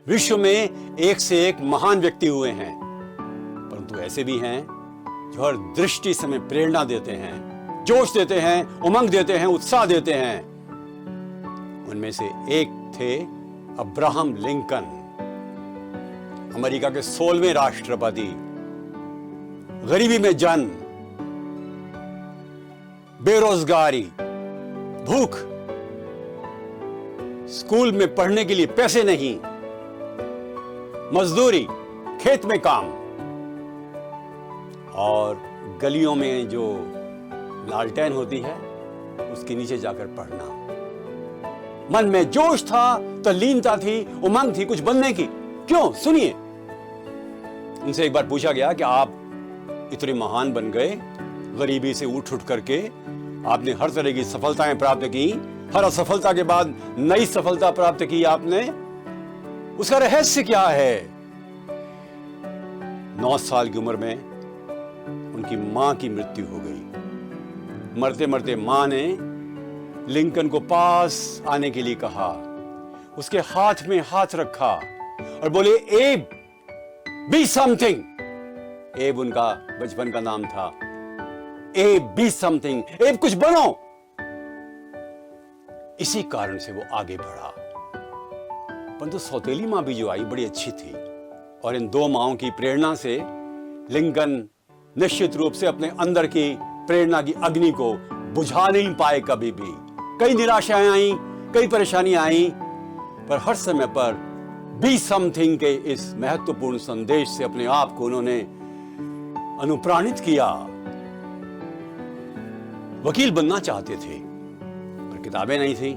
विश्व में एक से एक महान व्यक्ति हुए हैं, परंतु ऐसे भी हैं जो हर दृष्टि से हमें प्रेरणा देते हैं, जोश देते हैं, उमंग देते हैं, उत्साह देते हैं। उनमें से एक थे अब्राहम लिंकन, अमेरिका के 16वें राष्ट्रपति। गरीबी में जन्म, बेरोजगारी, भूख, स्कूल में पढ़ने के लिए पैसे नहीं, मजदूरी, खेत में काम और गलियों में जो लालटेन होती है उसके नीचे जाकर पढ़ना। मन में जोश था, तल्लीनता थी, उमंग थी कुछ बनने की। क्यों? सुनिए। उनसे एक बार पूछा गया कि आप इतने महान बन गए, गरीबी से उठ करके आपने हर तरह की सफलताएं प्राप्त की, हर असफलता के बाद नई सफलता प्राप्त की आपने, उसका रहस्य क्या है? 9 साल की उम्र में उनकी मां की मृत्यु हो गई। मरते मरते मां ने लिंकन को पास आने के लिए कहा, उसके हाथ में हाथ रखा और बोले, एब बी समथिंग। एब उनका बचपन का नाम था। एब बी समथिंग, एब कुछ बनो। इसी कारण से वो आगे बढ़ा। परंतु सौतेली मां भी जो आई बड़ी अच्छी थी और इन 2 माओं की प्रेरणा से लिंकन निश्चित रूप से अपने अंदर की प्रेरणा की अग्नि को बुझा नहीं पाए कभी भी। कई निराशाएं आई, कई परेशानियां आई, पर हर समय पर बी समथिंग के इस महत्वपूर्ण संदेश से अपने आप को उन्होंने अनुप्राणित किया। वकील बनना चाहते थे पर किताबें नहीं थी।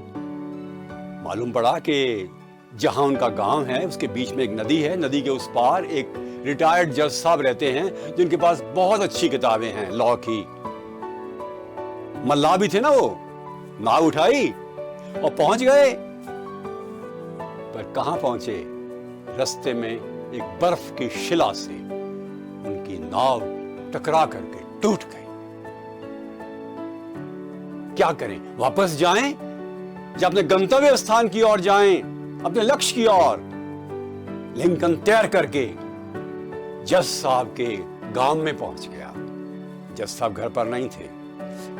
मालूम पड़ा कि जहां उनका गांव है उसके बीच में एक नदी है, नदी के उस पार एक रिटायर्ड जज साहब रहते हैं जिनके पास बहुत अच्छी किताबें हैं लॉ की। मल्लाह भी थे ना, वो नाव उठाई और पहुंच गए। पर कहां पहुंचे? रास्ते में एक बर्फ की शिला से उनकी नाव टकरा करके टूट गई। क्या करें? वापस जाएं या अपने गंतव्य स्थान की ओर जाएं, अपने लक्ष्य की ओर? लिंकन तैर करके जज साहब के गांव में पहुंच गया। जज साहब घर पर नहीं थे,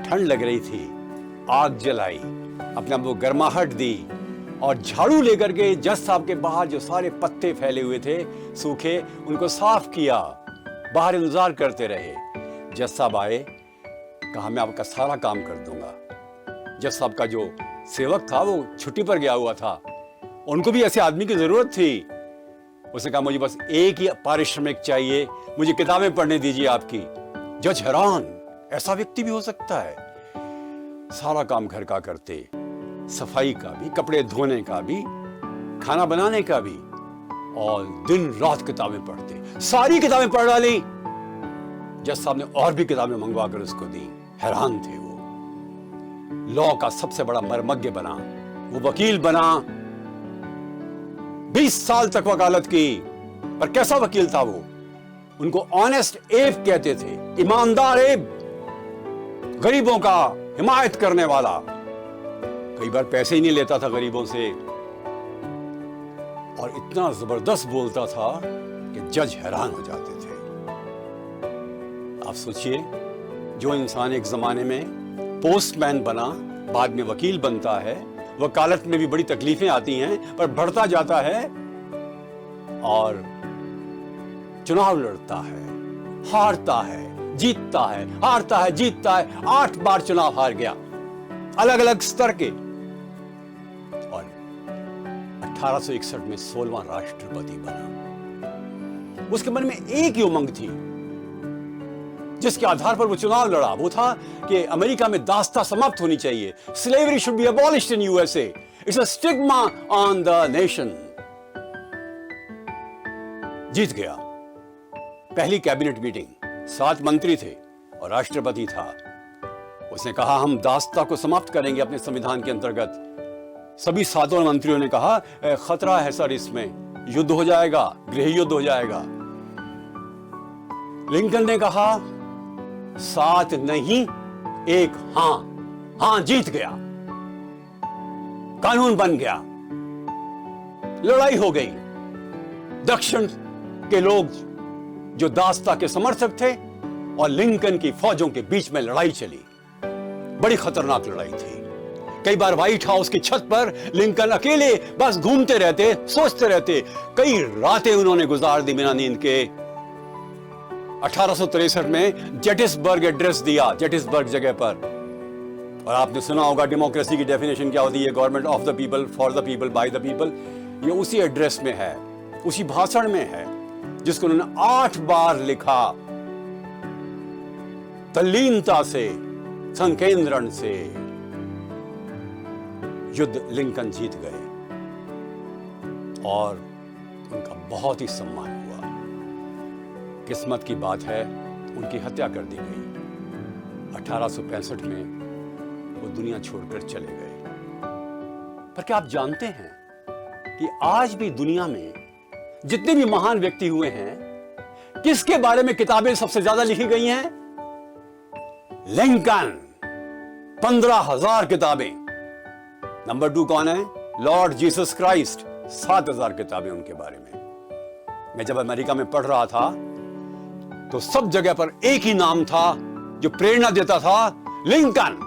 ठंड लग रही थी। आग जलाई, अपने आप को गर्माहट दी और झाड़ू लेकर के जज साहब के बाहर जो सारे पत्ते फैले हुए थे सूखे, उनको साफ किया। बाहर इंतजार करते रहे। जज साहब आए, कहा मैं आपका सारा काम कर दूंगा। जज साहब का जो सेवक था वो छुट्टी पर गया हुआ था, उनको भी ऐसे आदमी की जरूरत थी। उसने कहा मुझे बस एक ही पारिश्रमिक चाहिए, मुझे किताबें पढ़ने दीजिए आपकी। जज हैरान, ऐसा व्यक्ति भी हो सकता है? सारा काम घर का करते, सफाई का भी, कपड़े धोने का भी, खाना बनाने का भी, और दिन रात किताबें पढ़ते। सारी किताबें पढ़ डाली। जज साहब ने और भी किताबें मंगवा कर उसको दी। हैरान थे वो। लॉ का सबसे बड़ा मर्मज्ञ बना, वो वकील बना। 20 साल तक वकालत की। पर कैसा वकील था वो? उनको ऑनेस्ट एब कहते थे, ईमानदार एब, गरीबों का हिमायत करने वाला। कई बार पैसे ही नहीं लेता था गरीबों से और इतना जबरदस्त बोलता था कि जज हैरान हो जाते थे। आप सोचिए, जो इंसान एक जमाने में पोस्टमैन बना, बाद में वकील बनता है, वकालत में भी बड़ी तकलीफें आती हैं, पर बढ़ता जाता है और चुनाव लड़ता है, हारता है, जीतता है, हारता है, जीतता है। 8 बार चुनाव हार गया, अलग अलग स्तर के। और 1861 में 16वां राष्ट्रपति बना। उसके मन में एक ही उमंग थी जिसके आधार पर वो चुनाव लड़ा। वो था कि अमेरिका में दास्ता समाप्त होनी चाहिए। Slavery should be abolished in USA. It's a stigma on the nation. जीत गया। पहली कैबिनेट मीटिंग, 7 मंत्री थे और राष्ट्रपति था। उसने कहा हम दास्ता को समाप्त करेंगे अपने संविधान के अंतर्गत। सभी 7 मंत्रियों ने कहा खतरा है सर, इसमें युद्ध हो जाएगा, गृह युद्ध हो जाएगा। लिंकन ने कहा 7 नहीं, 1 हां। हां, जीत गया, कानून बन गया, लड़ाई हो गई। दक्षिण के लोग जो दासता के समर्थक थे और लिंकन की फौजों के बीच में लड़ाई चली। बड़ी खतरनाक लड़ाई थी। कई बार व्हाइट हाउस की छत पर लिंकन अकेले बस घूमते रहते, सोचते रहते। कई रातें उन्होंने गुजार दी बिना नींद के। 1863 में जेटिसबर्ग एड्रेस दिया, जेटिसबर्ग जगह पर। और आपने सुना होगा डेमोक्रेसी की डेफिनेशन क्या होती है, government of the people, for the people, by the people. ये उसी एड्रेस में है, उसी भाषण में है जिसको उन्होंने 8 बार लिखा। तल्लीनता से, संकेंद्रण से युद्ध लिंकन जीत गए और उनका बहुत ही सम्मान हुआ। किस्मत की बात है, उनकी हत्या कर दी गई। 1865 में वो दुनिया छोड़कर चले गए। पर क्या आप जानते हैं कि आज भी दुनिया में जितने भी महान व्यक्ति हुए हैं, किसके बारे में किताबें सबसे ज्यादा लिखी गई हैं? लिंकन। 15,000 किताबें। नंबर 2 कौन है? Lord Jesus Christ. 7,000 किताबें उनके बारे में। मैं जब अमेरिका में पढ़ रहा था तो सब जगह पर एक ही नाम था जो प्रेरणा देता था, लिंकन।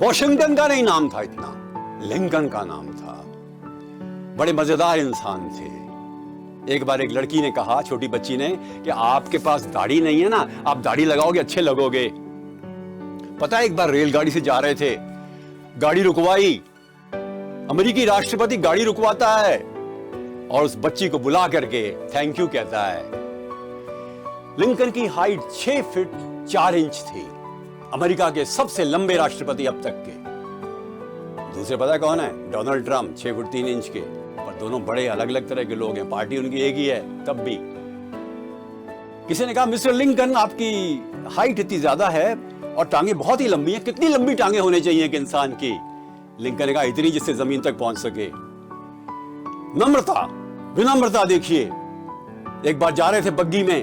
वॉशिंगटन का नहीं नाम था इतना, लिंकन का नाम था। बड़े मजेदार इंसान थे। एक बार एक लड़की ने कहा, छोटी बच्ची ने, कि आपके पास दाढ़ी नहीं है ना, आप दाढ़ी लगाओगे अच्छे लगोगे। पता है, एक बार रेलगाड़ी से जा रहे थे, गाड़ी रुकवाई। अमेरिकी राष्ट्रपति गाड़ी रुकवाता है और उस बच्ची को बुला करके थैंक यू कहता है। लिंकन की हाइट 6 फीट 4 इंच थी, अमेरिका के सबसे लंबे राष्ट्रपति अब तक के। दूसरे पता कौन है? डोनाल्ड ट्रंप, 6 फुट 3 इंच के। और दोनों बड़े अलग अलग तरह के लोग हैं, पार्टी उनकी एक ही है तब भी। किसी ने कहा, मिस्टर लिंकन, आपकी हाइट इतनी ज्यादा है और टांगे बहुत ही लंबी हैं, कितनी लंबी टांगे होने चाहिए एक इंसान की? लिंकन ने कहा, इतनी जिससे जमीन तक पहुंच सके। नम्रता, विनम्रता देखिए। एक बार जा रहे थे बग्गी में,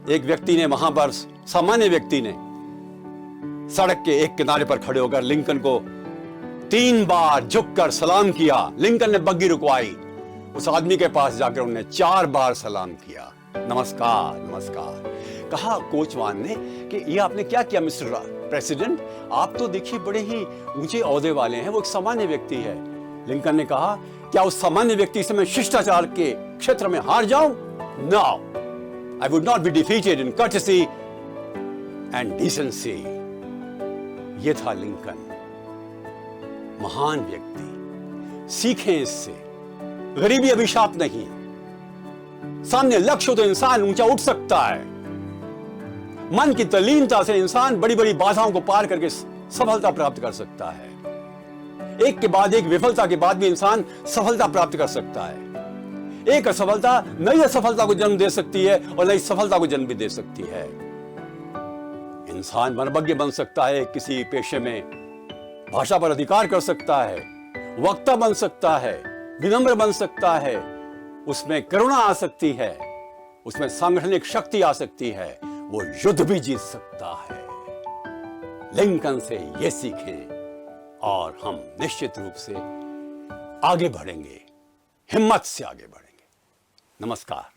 एक व्यक्ति ने वहां पर, सामान्य व्यक्ति ने, सड़क के एक किनारे पर खड़े होकर लिंकन को 3 बार झुककर सलाम किया। लिंकन ने बग्गी रुकवाई। उस आदमी के पास जाकर उन्होंने 4 बार सलाम किया, नमस्कार नमस्कार। कहा कोचवान ने कि ये आपने क्या किया मिस्टर प्रेसिडेंट, आप तो देखिए बड़े ही ऊंचे ओहदे वाले हैं, वो एक सामान्य व्यक्ति है। लिंकन ने कहा, क्या उस सामान्य व्यक्ति से मैं शिष्टाचार के क्षेत्र में हार जाऊं? No, I would not be defeated in courtesy and decency. ये था लिंकन, महान व्यक्ति। सीखें इससे। गरीबी अभिशाप नहीं। सामने लक्ष्य हो तो इंसान ऊंचा उठ सकता है। मन की तल्लीनता से इंसान बड़ी बड़ी बाधाओं को पार करके सफलता प्राप्त कर सकता है। एक के बाद एक विफलता के बाद भी इंसान सफलता प्राप्त कर सकता है। एक असफलता नई असफलता को जन्म दे सकती है और नई सफलता को जन्म भी दे सकती है। इंसान मनोवैज्ञ बन सकता है, किसी पेशे में भाषा पर अधिकार कर सकता है, वक्ता बन सकता है, विनम्र बन सकता है, उसमें करुणा आ सकती है, उसमें सांगठनिक शक्ति आ सकती है, वो युद्ध भी जीत सकता है। लिंकन से ये सीखें और हम निश्चित रूप से आगे बढ़ेंगे, हिम्मत से आगे बढ़ेंगे। नमस्कार।